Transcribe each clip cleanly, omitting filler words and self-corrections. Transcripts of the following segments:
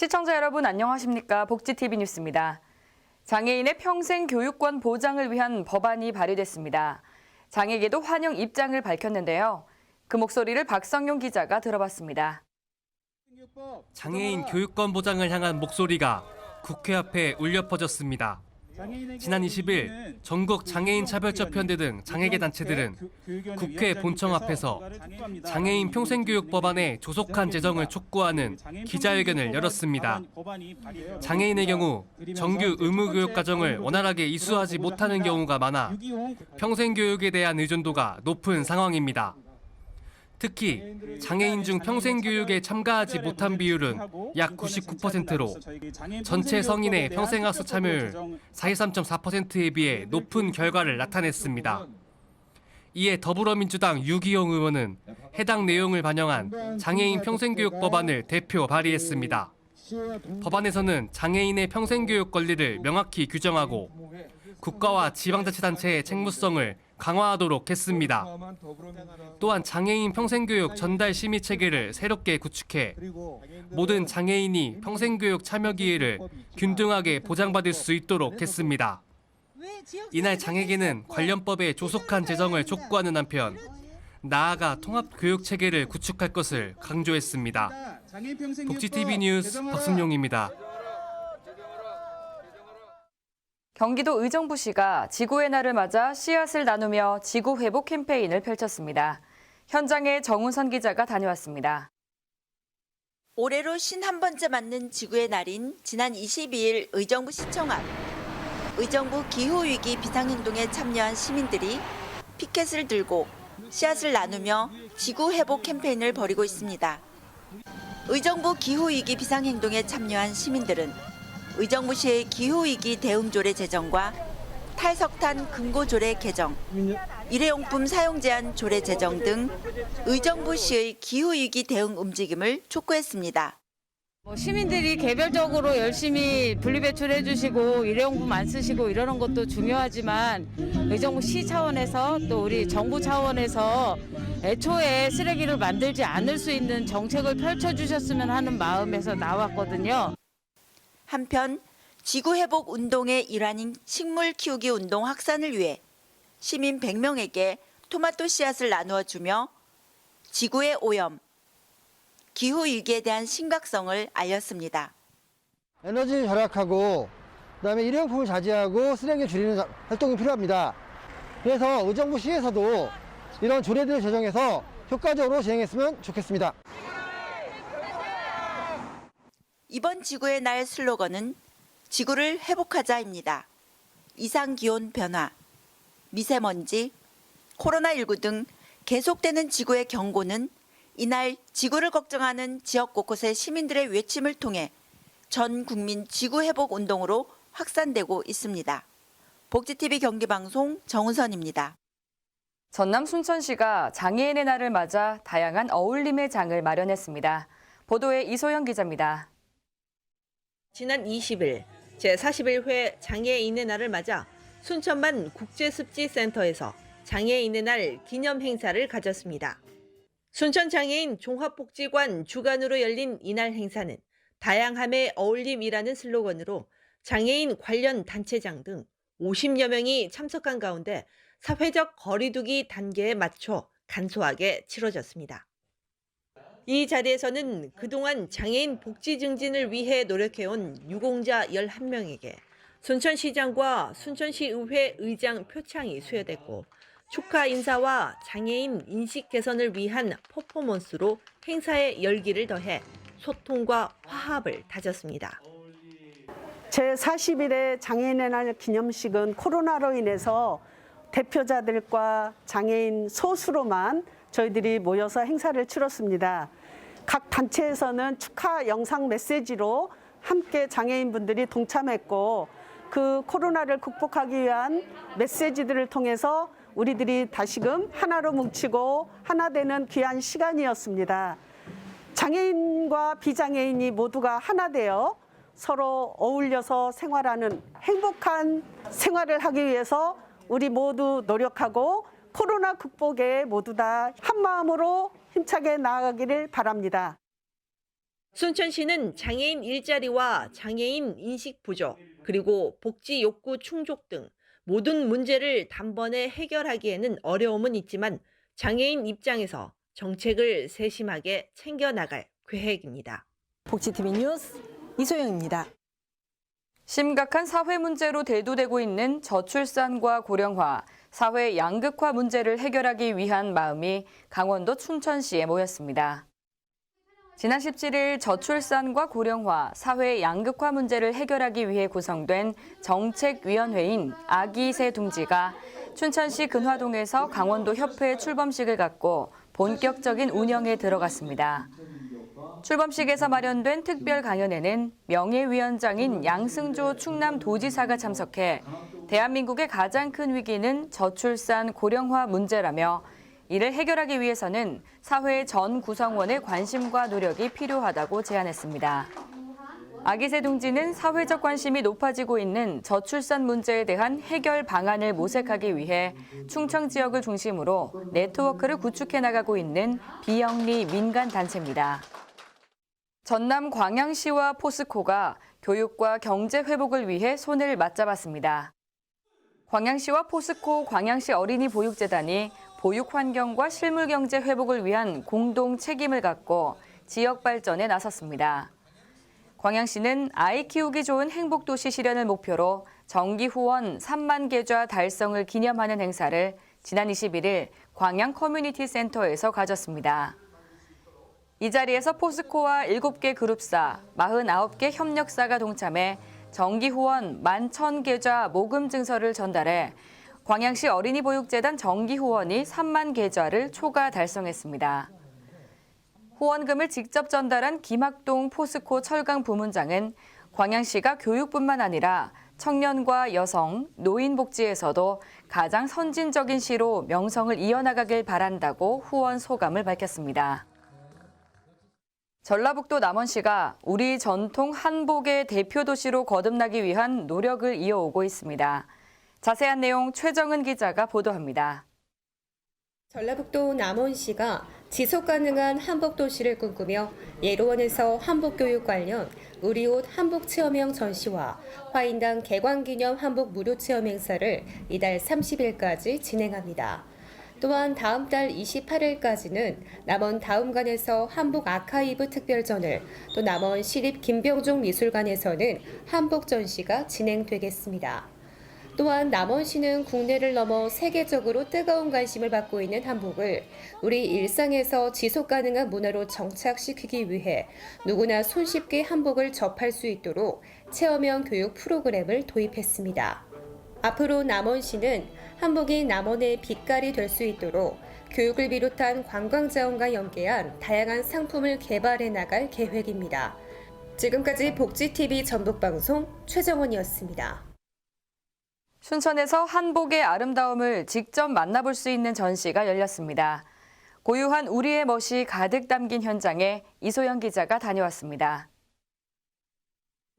시청자 여러분 안녕하십니까? 복지TV 뉴스입니다. 장애인의 평생 교육권 보장을 위한 법안이 발의됐습니다. 장애계도 환영 입장을 밝혔는데요. 그 목소리를 박성용 기자가 들어봤습니다. 장애인 교육권 보장을 향한 목소리가 국회 앞에 울려 퍼졌습니다. 지난 20일 전국 장애인 차별차편대 등 장애계 단체들은 국회 본청 앞에서 장애인 평생교육 법안의 조속한 제정을 촉구하는 기자회견을 열었습니다. 장애인의 경우 정규 의무교육 과정을 원활하게 이수하지 못하는 경우가 많아 평생교육에 대한 의존도가 높은 상황입니다. 특히 장애인 중 평생교육에 참가하지 못한 비율은 약 99%로 전체 성인의 평생학습 참여율 43.4%에 비해 높은 결과를 나타냈습니다. 이에 더불어민주당 유기용 의원은 해당 내용을 반영한 장애인 평생교육 법안을 대표 발의했습니다. 법안에서는 장애인의 평생교육 권리를 명확히 규정하고 국가와 지방자치단체의 책무성을 강화하도록 했습니다. 또한 장애인 평생교육 전달 심의 체계를 새롭게 구축해 모든 장애인이 평생교육 참여 기회를 균등하게 보장받을 수 있도록 했습니다. 이날 장애계는 관련법의 조속한 제정을 촉구하는 한편 나아가 통합교육 체계를 구축할 것을 강조했습니다. 복지TV 뉴스 박승용입니다. 경기도 의정부시가 지구의 날을 맞아 씨앗을 나누며 지구 회복 캠페인을 펼쳤습니다. 현장에 정훈선 기자가 다녀왔습니다. 올해로 51번째 맞는 지구의 날인 지난 22일 의정부 시청 앞. 의정부 기후위기 비상행동에 참여한 시민들이 피켓을 들고 씨앗을 나누며 지구 회복 캠페인을 벌이고 있습니다. 의정부 기후위기 비상행동에 참여한 시민들은 의정부시의 기후위기 대응조례 제정과 탈석탄 금고조례 개정, 일회용품 사용 제한 조례 제정 등 의정부시의 기후위기 대응 움직임을 촉구했습니다. 시민들이 개별적으로 열심히 분리배출해 주시고 일회용품 안 쓰시고 이러는 것도 중요하지만 의정부시 차원에서 또 우리 정부 차원에서 애초에 쓰레기를 만들지 않을 수 있는 정책을 펼쳐주셨으면 하는 마음에서 나왔거든요. 한편 지구회복 운동의 일환인 식물 키우기 운동 확산을 위해 시민 100명에게 토마토 씨앗을 나누어 주며 지구의 오염, 기후위기에 대한 심각성을 알렸습니다. 에너지 절약하고 그다음에 일회용품을 자제하고 쓰레기 줄이는 활동이 필요합니다. 그래서 의정부시에서도 이런 조례들을 제정해서 효과적으로 진행했으면 좋겠습니다. 이번 지구의 날 슬로건은 지구를 회복하자입니다. 이상기온 변화, 미세먼지, 코로나19 등 계속되는 지구의 경고는 이날 지구를 걱정하는 지역 곳곳의 시민들의 외침을 통해 전 국민 지구 회복 운동으로 확산되고 있습니다. 복지TV 경기방송 정은선입니다. 전남 순천시가 장애인의 날을 맞아 다양한 어울림의 장을 마련했습니다. 보도에 이소영 기자입니다. 지난 20일 제41회 장애인의 날을 맞아 순천만 국제습지센터에서 장애인의 날 기념 행사를 가졌습니다. 순천장애인 종합복지관 주관으로 열린 이날 행사는 다양함의 어울림이라는 슬로건으로 장애인 관련 단체장 등 50여 명이 참석한 가운데 사회적 거리두기 단계에 맞춰 간소하게 치러졌습니다. 이 자리에서는 그동안 장애인 복지 증진을 위해 노력해온 유공자 11명에게 순천시장과 순천시의회 의장 표창이 수여됐고 축하 인사와 장애인 인식 개선을 위한 퍼포먼스로 행사의 열기를 더해 소통과 화합을 다졌습니다. 제41회 장애인의 날 기념식은 코로나로 인해서 대표자들과 장애인 소수로만 저희들이 모여서 행사를 치렀습니다. 각 단체에서는 축하 영상 메시지로 함께 장애인분들이 동참했고 그 코로나를 극복하기 위한 메시지들을 통해서 우리들이 다시금 하나로 뭉치고 하나 되는 귀한 시간이었습니다. 장애인과 비장애인이 모두가 하나 되어 서로 어울려서 생활하는 행복한 생활을 하기 위해서 우리 모두 노력하고 코로나 극복에 모두 다 한마음으로 힘차게 나아가기를 바랍니다. 순천시는 장애인 일자리와 장애인 인식 부족, 그리고 복지 욕구 충족 등 모든 문제를 단번에 해결하기에는 어려움은 있지만 장애인 입장에서 정책을 세심하게 챙겨나갈 계획입니다. 복지TV 뉴스 이소영입니다. 심각한 사회 문제로 대두되고 있는 저출산과 고령화, 사회 양극화 문제를 해결하기 위한 마음이 강원도 춘천시에 모였습니다. 지난 17일 저출산과 고령화, 사회 양극화 문제를 해결하기 위해 구성된 정책위원회인 아기 새 둥지가 춘천시 근화동에서 강원도 협회 출범식을 갖고 본격적인 운영에 들어갔습니다. 출범식에서 마련된 특별 강연에는 명예위원장인 양승조 충남도지사가 참석해 대한민국의 가장 큰 위기는 저출산 고령화 문제라며 이를 해결하기 위해서는 사회 전 구성원의 관심과 노력이 필요하다고 제안했습니다. 아기새 둥지는 사회적 관심이 높아지고 있는 저출산 문제에 대한 해결 방안을 모색하기 위해 충청 지역을 중심으로 네트워크를 구축해 나가고 있는 비영리 민간 단체입니다. 전남 광양시와 포스코가 교육과 경제 회복을 위해 손을 맞잡았습니다. 광양시와 포스코 광양시 어린이 보육재단이 보육 환경과 실물 경제 회복을 위한 공동 책임을 갖고 지역 발전에 나섰습니다. 광양시는 아이 키우기 좋은 행복도시 실현을 목표로 정기 후원 3만 계좌 달성을 기념하는 행사를 지난 21일 광양 커뮤니티 센터에서 가졌습니다. 이 자리에서 포스코와 7개 그룹사, 49개 협력사가 동참해 정기 후원 11,000계좌 모금 증서를 전달해 광양시 어린이보육재단 정기 후원이 3만 계좌를 초과 달성했습니다. 후원금을 직접 전달한 김학동 포스코 철강 부문장은 광양시가 교육뿐만 아니라 청년과 여성, 노인 복지에서도 가장 선진적인 시로 명성을 이어나가길 바란다고 후원 소감을 밝혔습니다. 전라북도 남원시가 우리 전통 한복의 대표 도시로 거듭나기 위한 노력을 이어오고 있습니다. 자세한 내용 최정은 기자가 보도합니다. 전라북도 남원시가 지속가능한 한복도시를 꿈꾸며 예로원에서 한복교육 관련 우리옷 한복체험형 전시와 화인당 개관기념 한복 무료체험 행사를 이달 30일까지 진행합니다. 또한 다음 달 28일까지는 남원 다음관에서 한복 아카이브 특별전을, 또 남원 시립 김병종 미술관에서는 한복 전시가 진행되겠습니다. 또한 남원시는 국내를 넘어 세계적으로 뜨거운 관심을 받고 있는 한복을 우리 일상에서 지속가능한 문화로 정착시키기 위해 누구나 손쉽게 한복을 접할 수 있도록 체험형 교육 프로그램을 도입했습니다. 앞으로 남원시는 한복이 남원의 빛깔이 될 수 있도록 교육을 비롯한 관광자원과 연계한 다양한 상품을 개발해 나갈 계획입니다. 지금까지 복지TV 전북방송 최정원이었습니다. 순천에서 한복의 아름다움을 직접 만나볼 수 있는 전시가 열렸습니다. 고유한 우리의 멋이 가득 담긴 현장에 이소영 기자가 다녀왔습니다.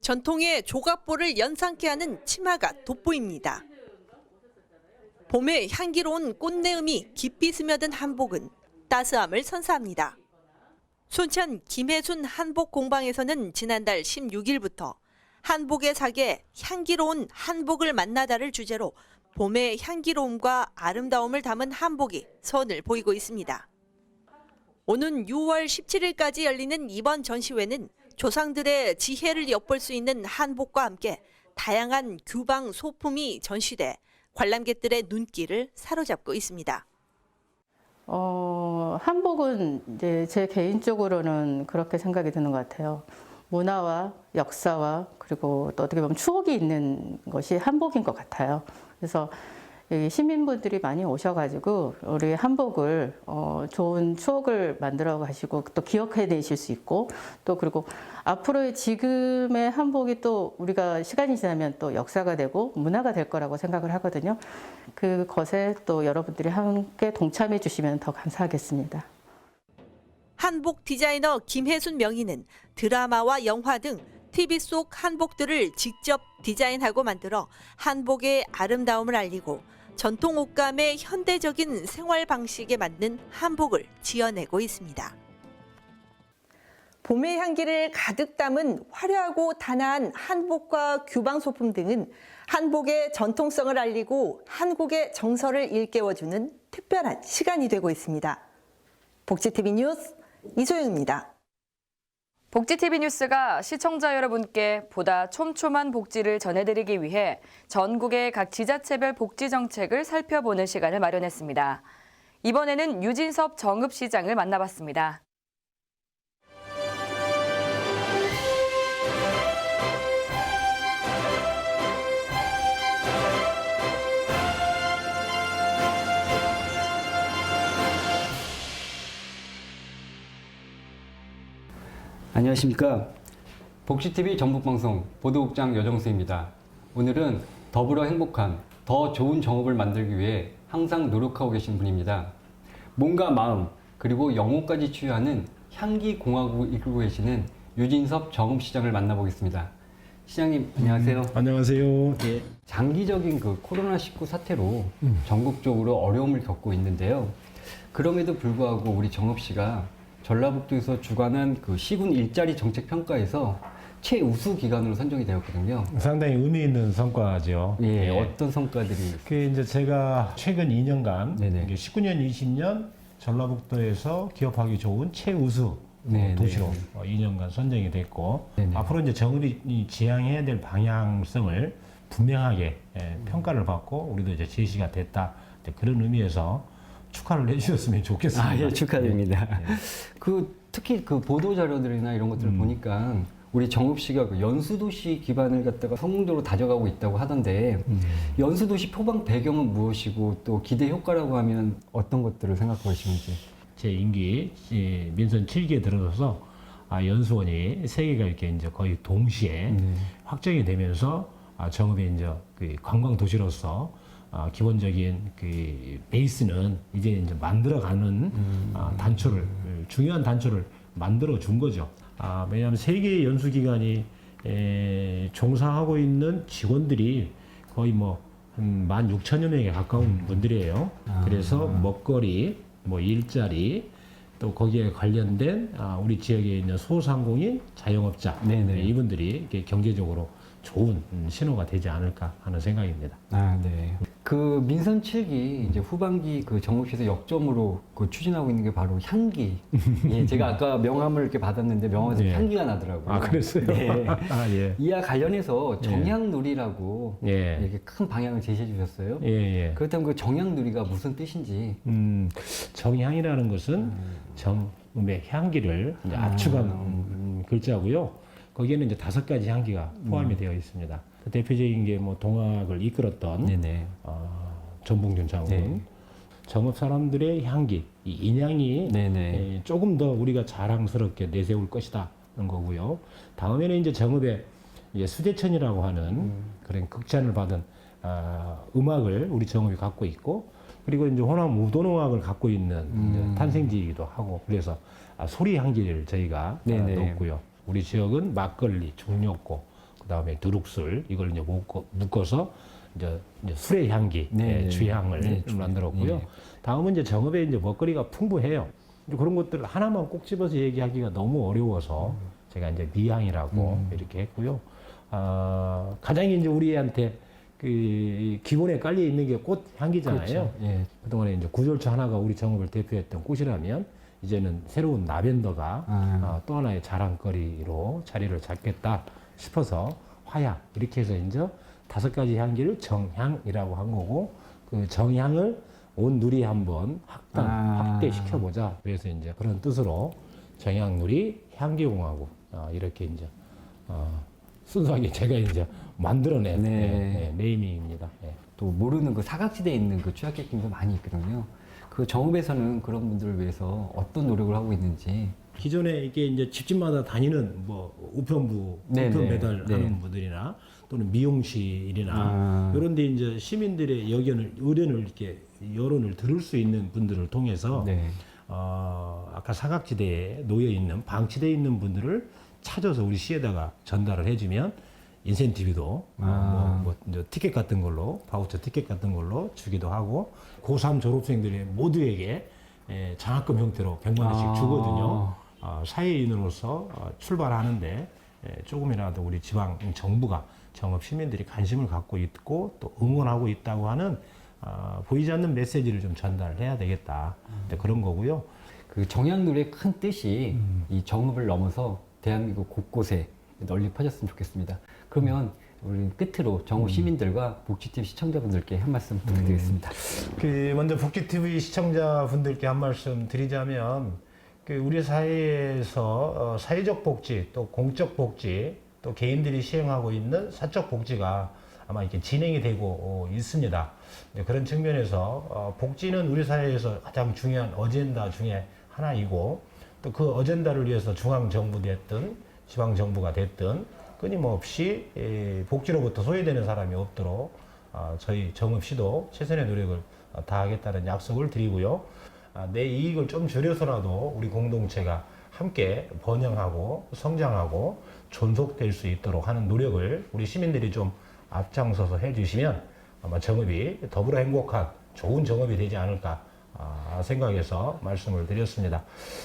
전통의 조각보를 연상케 하는 치마가 돋보입니다. 봄의 향기로운 꽃내음이 깊이 스며든 한복은 따스함을 선사합니다. 순천 김혜순 한복공방에서는 지난달 16일부터 한복의 사계 향기로운 한복을 만나다를 주제로 봄의 향기로움과 아름다움을 담은 한복이 선을 보이고 있습니다. 오는 6월 17일까지 열리는 이번 전시회는 조상들의 지혜를 엿볼 수 있는 한복과 함께 다양한 규방 소품이 전시돼 관람객들의 눈길을 사로잡고 있습니다. 한복은 이제 제 개인적으로는 그렇게 생각이 드는 것 같아요. 문화와 역사와 그리고 또 어떻게 보면 추억이 있는 것이 한복인 것 같아요. 그래서 여기 시민분들이 많이 오셔가지고 우리 한복을 좋은 추억을 만들어 가시고 또 기억해 내실 수 있고 또 그리고 앞으로의 지금의 한복이 또 우리가 시간이 지나면 또 역사가 되고 문화가 될 거라고 생각을 하거든요. 그것에 또 여러분들이 함께 동참해 주시면 더 감사하겠습니다. 한복 디자이너 김혜순 명의는 드라마와 영화 등 TV 속 한복들을 직접 디자인하고 만들어 한복의 아름다움을 알리고 전통 옷감의 현대적인 생활 방식에 맞는 한복을 지어내고 있습니다. 봄의 향기를 가득 담은 화려하고 단아한 한복과 규방 소품 등은 한복의 전통성을 알리고 한국의 정서를 일깨워주는 특별한 시간이 되고 있습니다. 복지TV 뉴스 이소영입니다. 복지TV 뉴스가 시청자 여러분께 보다 촘촘한 복지를 전해드리기 위해 전국의 각 지자체별 복지 정책을 살펴보는 시간을 마련했습니다. 이번에는 유진섭 정읍시장을 만나봤습니다. 안녕하십니까. 복지TV 전북방송 보도국장 여정수입니다. 오늘은 더불어 행복한 더 좋은 정읍을 만들기 위해 항상 노력하고 계신 분입니다. 몸과 마음 그리고 영혼까지 치유하는 향기공화국을 이끌고 계시는 유진섭 정읍시장을 만나보겠습니다. 시장님 안녕하세요. 안녕하세요. 예. 장기적인 그 코로나19 사태로 전국적으로 어려움을 겪고 있는데요. 그럼에도 불구하고 우리 정읍시가 전라북도에서 주관한 그 시군 일자리 정책 평가에서 최우수 기관으로 선정이 되었거든요. 상당히 의미 있는 성과죠. 예, 예. 어떤 성과들이? 그 이제 제가 최근 2년간 네네. 19년, 20년 전라북도에서 기업하기 좋은 최우수 네네. 도시로 2년간 선정이 됐고 네네. 앞으로 이제 정읍이 지향해야 될 방향성을 분명하게 평가를 받고 우리도 이제 제시가 됐다. 이제 그런 의미에서 축하를 해주셨으면 좋겠습니다. 아, 예, 축하드립니다. 예. 그 특히 그 보도 자료들이나 이런 것들을 보니까 우리 정읍시가 그 연수도시 기반을 갖다가 성공적으로 다져가고 있다고 하던데 연수도시 표방 배경은 무엇이고 또 기대 효과라고 하면 어떤 것들을 생각하고 계시는지? 제 임기 민선 7기에 들어서서 연수원이 3개가 이렇게 이제 거의 동시에 확정이 되면서 정읍의 이제 그 관광 도시로서 기본적인 그 베이스는 이제 만들어가는 단초를 중요한 단초를 만들어 준 거죠. 왜냐하면 세계의 연수 기관이 종사하고 있는 직원들이 거의 뭐 16,000여 명에 가까운 분들이에요. 그래서 먹거리, 뭐 일자리, 또 거기에 관련된 우리 지역에 있는 소상공인, 자영업자 이분들이 이렇게 경제적으로 좋은 신호가 되지 않을까 하는 생각입니다. 아, 네. 그 민선 7기 이제 후반기 그 정읍시에서 역점으로 그 추진하고 있는 게 바로 향기. 예, 제가 아까 명함을 이렇게 받았는데 명함에서 네. 향기가 나더라고요. 아, 그랬어요? 네. 예. 이와 관련해서 정향누리라고 예. 이렇게 큰 방향을 제시해 주셨어요. 예, 예. 그렇다면 그 정향누리가 무슨 뜻인지? 정향이라는 것은 정음의 향기를 이제 압축한 글자고요. 거기에는 이제 5가지 향기가 포함이 되어 있습니다. 대표적인 게 뭐 동학을 이끌었던 전봉준 장군, 네. 정읍 사람들의 향기, 이 인향이 네네. 조금 더 우리가 자랑스럽게 내세울 것이다는 거고요. 다음에는 이제 정읍의 이제 수제천이라고 하는 그런 극찬을 받은 음악을 우리 정읍이 갖고 있고, 그리고 이제 호남 우도농악을 갖고 있는 이제 탄생지이기도 하고, 그래서 소리 향기를 저희가 넣었고요. 우리 지역은 막걸리, 중력고, 그 다음에 누룩술 이걸 이제 묶어서 이제 술의 향기, 주향을 만들었고요. 다음은 이제 정읍에 이제 먹거리가 풍부해요. 이제 그런 것들 하나만 꼭 집어서 얘기하기가 너무 어려워서 제가 이제 미향이라고 이렇게 했고요. 가장 이제 우리한테 그 기본에 깔려 있는 게 꽃 향기잖아요. 그렇죠. 예. 그동안에 이제 구절초 하나가 우리 정읍을 대표했던 꽃이라면 이제는 새로운 라벤더가 또 하나의 자랑거리로 자리를 잡겠다 싶어서 화향 이렇게 해서 이제 5가지 향기를 정향이라고 한 거고, 그 정향을 온 누리 한번 확대시켜보자. 그래서 이제 그런 뜻으로 정향누리 향기공화국 이렇게 이제 순수하게 제가 이제 만들어낸 네이밍입니다. 또 모르는 그 사각지대에 있는 그 취약계층도 많이 있거든요. 그 정읍에서는 그런 분들을 위해서 어떤 노력을 하고 있는지. 기존에 이게 이제 집집마다 다니는 뭐 우편 배달하는 분들이나 또는 미용실이나 이런 데 이제 시민들의 의견을 이렇게 여론을 들을 수 있는 분들을 통해서 아까 사각지대에 놓여 있는 방치되어 있는 분들을 찾아서 우리 시에다가 전달을 해주면 인센티브도 이제 티켓 같은 걸로, 바우처 티켓 같은 걸로 주기도 하고, 고3 졸업생들의 모두에게 장학금 형태로 100만 원씩 주거든요. 사회인으로서 출발하는데 조금이라도 우리 지방 정부가 정읍 시민들이 관심을 갖고 있고 또 응원하고 있다고 하는 보이지 않는 메시지를 좀 전달해야 되겠다. 그런 거고요. 그 정약놀이의 큰 뜻이 이 정읍을 넘어서 대한민국 곳곳에 널리 퍼졌으면 좋겠습니다. 그러면 우리 끝으로 정읍 시민들과 복지TV 시청자분들께 한 말씀 부탁드리겠습니다. 먼저 복지TV 시청자분들께 한 말씀 드리자면 우리 사회에서 사회적 복지, 또 공적 복지, 또 개인들이 시행하고 있는 사적 복지가 아마 이렇게 진행이 되고 있습니다. 그런 측면에서 복지는 우리 사회에서 가장 중요한 어젠다 중에 하나이고 또 그 어젠다를 위해서 중앙정부 됐든 지방정부가 됐든 끊임없이 복지로부터 소외되는 사람이 없도록 저희 정읍시도 최선의 노력을 다하겠다는 약속을 드리고요. 내 이익을 좀 줄여서라도 우리 공동체가 함께 번영하고 성장하고 존속될 수 있도록 하는 노력을 우리 시민들이 좀 앞장서서 해주시면 아마 정읍이 더불어 행복한 좋은 정읍이 되지 않을까 생각해서 말씀을 드렸습니다.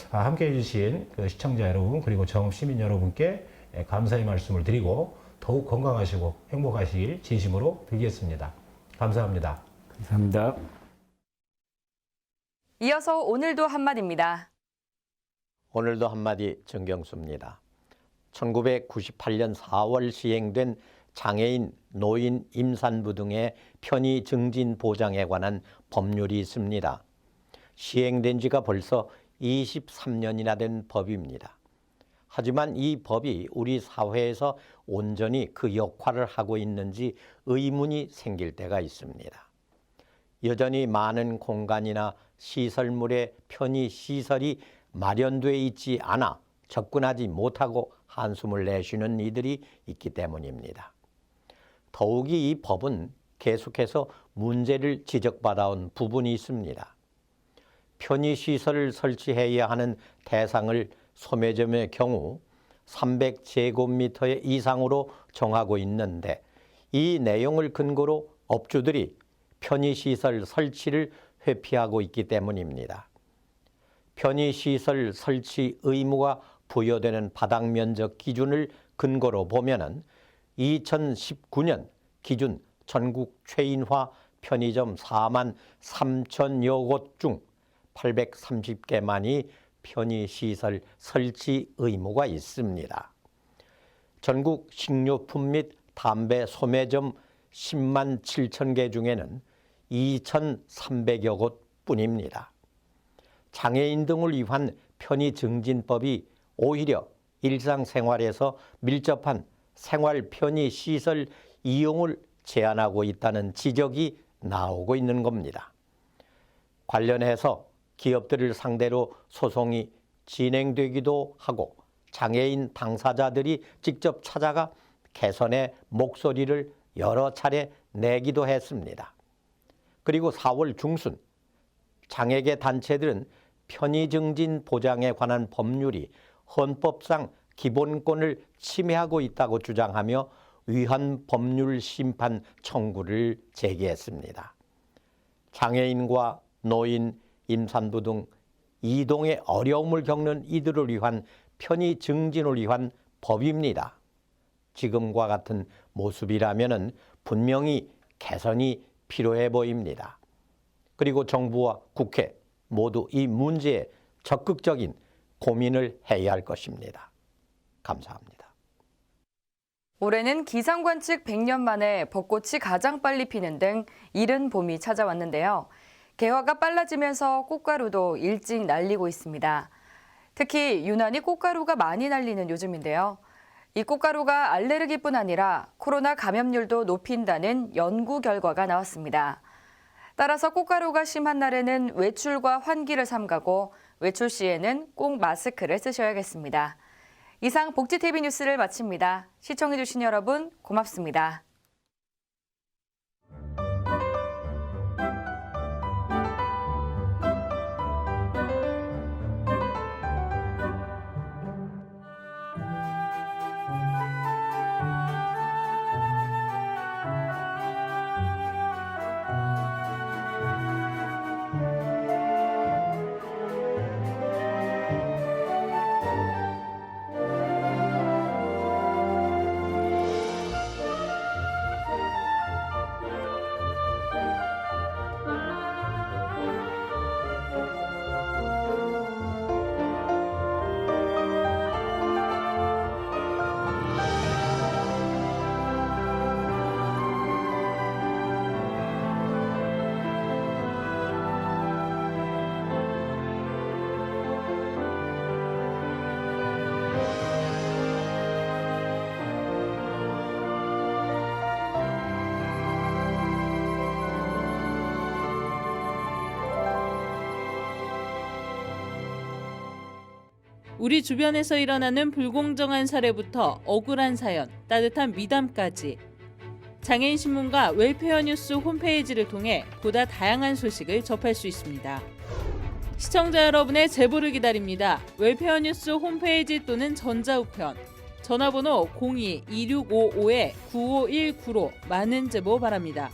함께 해주신 그 시청자 여러분 그리고 정읍 시민 여러분께 감사의 말씀을 드리고 더욱 건강하시고 행복하시길 진심으로 빌겠습니다. 감사합니다. 감사합니다. 이어서 오늘도 한마디입니다. 오늘도 한마디 정경수입니다. 1998년 4월 시행된 장애인, 노인, 임산부 등의 편의 증진 보장에 관한 법률이 있습니다. 시행된 지가 벌써 23년이나 된 법입니다. 하지만 이 법이 우리 사회에서 온전히 그 역할을 하고 있는지 의문이 생길 때가 있습니다. 여전히 많은 공간이나 시설물에 편의 시설이 마련되어 있지 않아 접근하지 못하고 한숨을 내쉬는 이들이 있기 때문입니다. 더욱이 이 법은 계속해서 문제를 지적받아온 부분이 있습니다. 편의시설을 설치해야 하는 대상을 소매점의 경우 300제곱미터 이상으로 정하고 있는데 이 내용을 근거로 업주들이 편의시설 설치를 회피하고 있기 때문입니다. 편의시설 설치 의무가 부여되는 바닥면적 기준을 근거로 보면은 2019년 기준 전국 최인화 편의점 4만 3천여 곳 중 830개만이 편의시설 설치 의무가 있습니다. 전국 식료품 및 담배 소매점 10만 7천 개 중에는 2,300여 곳 뿐입니다. 장애인 등을 위한 편의증진법이 오히려 일상생활에서 밀접한 생활 편의시설 이용을 제한하고 있다는 지적이 나오고 있는 겁니다. 관련해서 기업들을 상대로 소송이 진행되기도 하고 장애인 당사자들이 직접 찾아가 개선의 목소리를 여러 차례 내기도 했습니다. 그리고 4월 중순 장애계 단체들은 편의증진 보장에 관한 법률이 헌법상 기본권을 침해하고 있다고 주장하며 위헌 법률 심판 청구를 제기했습니다. 장애인과 노인, 임산부 등 이동의 어려움을 겪는 이들을 위한 편의 증진을 위한 법입니다. 지금과 같은 모습이라면 분명히 개선이 필요해 보입니다. 그리고 정부와 국회 모두 이 문제에 적극적인 고민을 해야 할 것입니다. 감사합니다. 올해는 기상관측 100년 만에 벚꽃이 가장 빨리 피는 등 이른 봄이 찾아왔는데요. 개화가 빨라지면서 꽃가루도 일찍 날리고 있습니다. 특히 유난히 꽃가루가 많이 날리는 요즘인데요. 이 꽃가루가 알레르기뿐 아니라 코로나 감염률도 높인다는 연구 결과가 나왔습니다. 따라서 꽃가루가 심한 날에는 외출과 환기를 삼가고 외출 시에는 꼭 마스크를 쓰셔야겠습니다. 이상 복지TV 뉴스를 마칩니다. 시청해주신 여러분 고맙습니다. 우리 주변에서 일어나는 불공정한 사례부터 억울한 사연, 따뜻한 미담까지 장애인 신문과 웰페어 뉴스 홈페이지를 통해 보다 다양한 소식을 접할 수 있습니다. 시청자 여러분의 제보를 기다립니다. 웰페어 뉴스 홈페이지 또는 전자우편, 전화번호 02-2655-9519로 많은 제보 바랍니다.